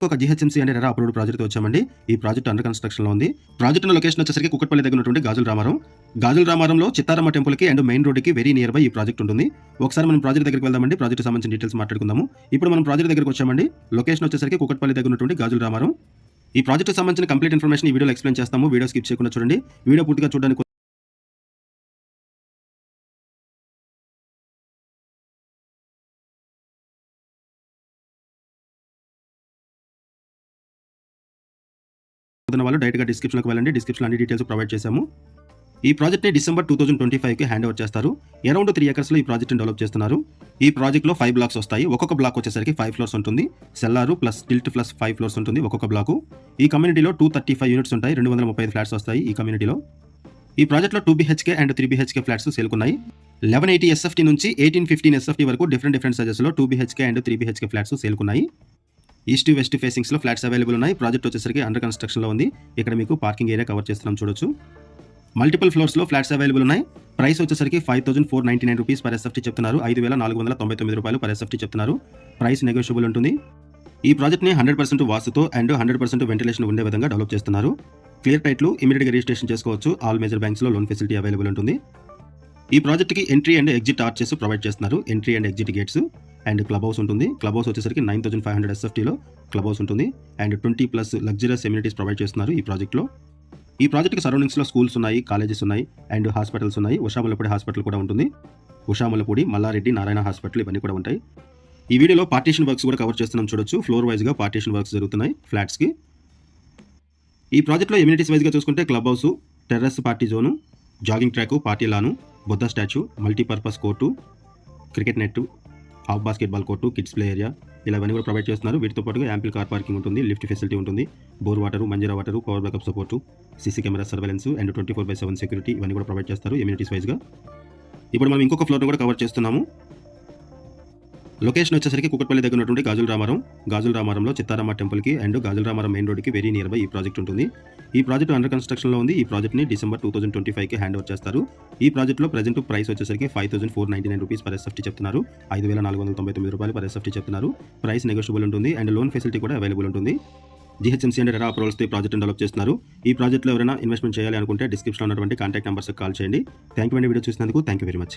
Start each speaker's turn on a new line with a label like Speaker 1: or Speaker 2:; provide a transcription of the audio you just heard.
Speaker 1: ఒక GHMC and RERA approved project వచ్చామండి. ఈ ప్రాజెక్ట్ అండర్ కన్స్ట్రక్షన్ లో ఉంది. ప్రాజెక్ట్ లొకేషన్ వచ్చేసరికి కుక్కట్పల్లి దగ్గర ఉన్నటువంటి గాజుల రామారం. గాజుల రామారంలో చిత్తారమ్మ టెంపుల్ కి అండ్ మెయిన్ రోడ్ కి వెరీ నియర్ బై ఈ ప్రాజెక్ట్ ఉంటుంది. ఒకసారి మనం ప్రాజెక్ట్ దగ్గరికి వెళ్దామండి. ప్రాజెక్ట్ సంబంధించిన డీటెయిల్స్ మాట్లాడుకుందాము. ఇప్పుడు మనం ప్రాజెక్ట్ దగ్గరికి వచ్చామండి. లొకేషన్ వచ్చేసరికి కుక్కట్పల్లి దగ్గర ఉన్నటువంటి గాజుల రామారం. ఈ ప్రాజెక్ట్ సంబంధించిన కంప్లీట్ ఇన్ఫర్మేషన్ ఈ వీడియోలో ఎక్స్ప్లెయిన్ చేస్తాము. వీడియో స్కిప్ చేయకుండా చూడండి. వీడియో పూర్తిగా చూడడానికి వాళ్ళు డైరెక్ట్గా డిస్క్రిప్షన్కి వెళ్ళండి. డిస్క్రిప్షన్ అన్ని డీటెయిల్స్ ప్రొవైడ్ చేశాము. ఈ ప్రాజెక్ట్ని డిసెంబర్ 2025కి హ్యాండ్ ఓవర్ చేస్తారు. అరౌండ్ 3 ఎకర్స్లో ఈ ప్రాజెక్ట్ని డెవలప్ చేస్తున్నారు. ఈ ప్రాజెక్ట్లో 5 బ్లాక్స్ వస్తాయి. ఒక్కొక్క బ్లాక్ వచ్చేసరికి 5 ఫ్లోర్స్ ఉంటుంది. Cellar plus tilt plus 5 floors ఉంటుంది ఒక్కొక్క బ్లాకు. ఈ కమ్యూనిటీలో 235 యూనిట్స్ ఉంటాయి. 235 ఫ్లాట్స్ వస్తాయి ఈ కమ్యూనిటీలో. ఈ ప్రాజెక్ట్లో 2 BHK అండ్ 3 BHK ఫ్లాట్స్ సేల్కున్నాయి. 1180 SFT నుంచి 1815 SFT వరకు డిఫరెంట్ సైజెస్లో 2 BHK అండ్ 3 BHK ఫ్లాట్స్ సేల్కున్నాయి. ఈస్ట్ వెస్ట్ ఫేసింగ్స్ లో ఫ్లాట్స్ అవైలబుల్ ఉన్నాయి. ప్రాజెక్ట్ వచ్చేసరికి అండర్ కన్స్ట్రక్షన్ లో ఉంది. ఇక్కడ మీకు పార్కింగ్ ఏరియా కవర్ చేస్తున్నాం చూడొచ్చు. మల్టిపుల్ ఫ్లోర్స్ లో ఫ్లాట్స్ అవైలబుల్ ఉన్నాయి. ప్రైస్ వచ్చేసరికి 5499 రూపీస్ పర్ SFT చెప్తున్నారు. 5499 రూపాయలు పర్ SFT చెప్తున్నారు. ప్రైస్ నెగోషియబుల్ ఉంటుంది. ఈ ప్రాజెక్ట్ ని 100% వాస్తుతో అండ్ 100% వెంటిలేషన్ ఉండే విధంగా డెవలప్ చేస్తున్నారు. క్లియర్ టైట్లు ఇమీడియట్ గా రిజిస్ట్రేషన్ చేసుకోవచ్చు. ఆల్ మేజర్ బ్యాంక్స్ లో లోన్ ఫెసిలిటీ అవైలబుల్ ఉంటుంది. ఈ ప్రాజెక్ట్ కి entry and exit arches provide చేస్తున్నారు. Entry and exit gates and club house ఉంటుంది. క్లబ్ హౌస్ వచ్చేసరికి 9500 SFTలో క్లబ్ హౌస్ ఉంటుంది. అండ్ 20+ లగ్జరియస్ ఎమ్యూనిటీస్ ప్రొవైడ్ చేస్తున్నారు ఈ ప్రాజెక్ట్లో. ఈ ప్రాజెక్ట్కి సరౌండింగ్స్లో స్కూల్స్ ఉన్నాయి, కాలేజెస్ ఉన్నాయి అండ్ హాస్పిటల్స్ ఉన్నాయి. ఉషాములపూడి హాస్పిటల్ కూడా ఉంటుంది. ఉషాములపూడి, మల్లారెడ్డి, నారాయణ హాస్పిటల్ ఇవన్నీ కూడా ఉంటాయి. ఈ వీడియోలో పార్టీషన్ వర్క్స్ కూడా కవర్ చేస్తున్నాం చూడొచ్చు. ఫ్లోర్ వైజ్గా పార్టీషన్ వర్క్స్ జరుగుతున్నాయి ఫ్లాట్స్కి. ఈ ప్రాజెక్ట్లో ఎమ్యూనిటీస్ వైజ్గా చూసుకుంటే club house, terrace party zone, jogging track, party lawn, Buddha statue, multipurpose court, cricket net, half basketball court, kids play area ఇలా ఇవన్నీ కూడా ప్రొవైడ్ చేస్తున్నారు. వీటితో పాటుగా యాంపిల్ కార్ పార్కింగ్ ఉంటుంది, లిఫ్ట్ ఫెసిలిటీ ఉంటుంది, bore water, Manjira water, power backup support, CC camera surveillance and 24/7 security ఇవన్నీ కూడా ప్రొవైడ్ చేస్తారు ఎమ్యూనిటీస్ వైజ్గా. ఇప్పుడు మనం ఇంకొక ఫ్లోర్ను కూడా కవర్ చేస్తున్నాము. లొకేషన్ వచ్చేసరికి కుక్కట్పల్లి దగ్గర ఉన్నటువంటి గాజుల రామారం. గాజుల రామారంలో చిత్తారమ్మ టెంపుల్కి అండ్ గాజుల రామారం మెయిన్ రోడ్కి వెరీ నియర్ బై ఈ ప్రాజెక్ట్ ఉంటుంది. ఈ ప్రాజెక్ట్ అండర్ కన్స్ట్రక్షన్లో ఉంది. ఈ ప్రాజెక్ట్ని డిసెంబర్ 2025కి హ్యాండ్ ఓవర్ చేస్తారు. ఈ ప్రాజెక్ట్లో ప్రజెంట్ ప్రైస్ వచ్చేసరికి 5499 రూపీస్ పర్ SFT చెప్తున్నారు. 5499 రూపాయలు పర్ SFT చెప్తున్నారు. ప్రైస్ నెగోషియబుల్ ఉంటుంది అండ్ లోన్ ఫెసిలిటీ కూడా అవైలబుల్ ఉంటుంది. GHMC అండ్ రెరా అప్రూవల్స్తో ఈ ప్రాజెక్ట్ని డెవలప్ చేస్తున్నారు. ఈ ప్రాజెక్ట్లో ఎవరైనా ఇన్వెస్ట్మెంట్ చేయాలి అనుకుంటే డిస్క్రిప్షన్లో ఉన్నటువంటి కాంటాక్ట్ నెంబర్స్కి కాల్ చేయండి. థ్యాంక్ యూ అండి వీడియో చూసినందుకు. Thank you very much.